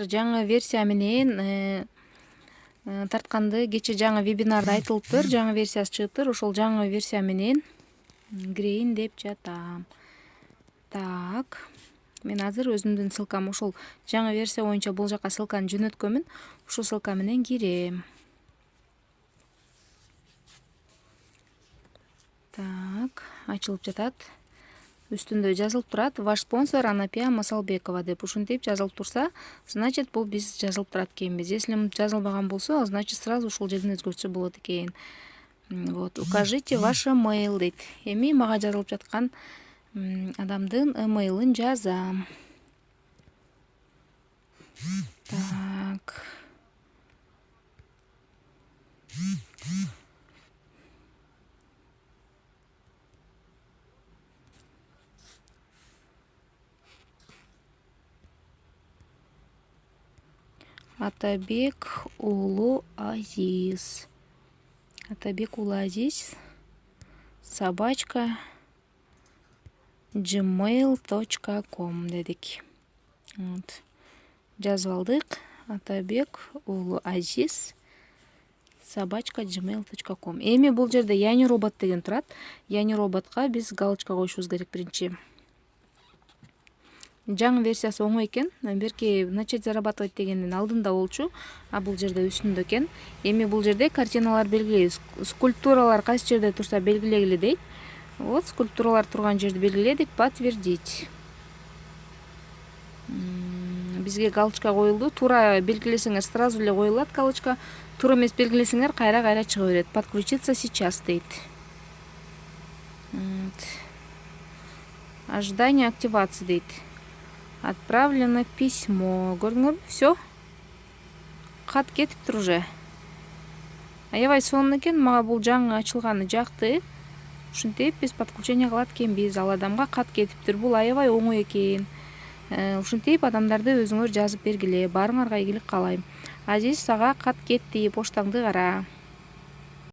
Жаңы версия менен тартканды кече жаңы вебинарда айтылыптыр. Жаңы версиясы чыгыптыр. Ошол жаңы версия менен кирейин деп жатам. Так. Мен азыр өзүмдүн ссылкам ошол жаңы версия боюнча бул жака ссылканы жөнөткөнмүн. Ушул ссылка менен кирем. Так, ачылып жатат. Үстүндө жазылып турат: ваш спонсор Анапия Масалбекова деп. Ушинтип жазылып турса, значит бул биз жазылып турат экенбиз. Если жазылбаган болсо, значит сразу ушул жерден өзгөртсө болот экен. Вот, укажите ваш email дейт. Эми мага жазылып жаткан адамдын эмейлин жазам. Так. Атабек уулу Азиз. Атабек уулу Азиз @gmail.com дедик. Вот. Жазып алдык. Атабек уулу Азиз @gmail.com. Эми бул жерде Yani робот деген турат. Yani роботка биз галочка коюшубуз керек биринчи. Жаңы версиясы оңой экен. Берки начать зарабатывать дегендин алдында болчу, а бул жерде үстүндө экен. Эми бул жерде картиналар белгилейбиз. Скульптуралар кайсы жерде турса белгилегиле дейт. Вот скульптуралар турган жерди белгиледик. Подтвердить. Бизге галочка коюлду. Туура белгилесеңер сразу эле коюлат галочка. Туура эмес белгилесеңер кайра чыга берет. Подключиться сейчас дейт. Ожидание активации дейт. Отправлено письмо. Көрдүңөрбү? Все. Кат кетиптир уже. Аябай сонун экен. Мага бул жаңы ачылганы жакты. Ушинтип биз подключение кылат экенбиз. Ал адамга кат кетиптир. Бул аябай оңой экен. Ушинтип адамдарды өзүңөр жазып бергиле. Баарыңарга ийгилик каалайм. Азиз, сага кат кетти. Поштаңды кара.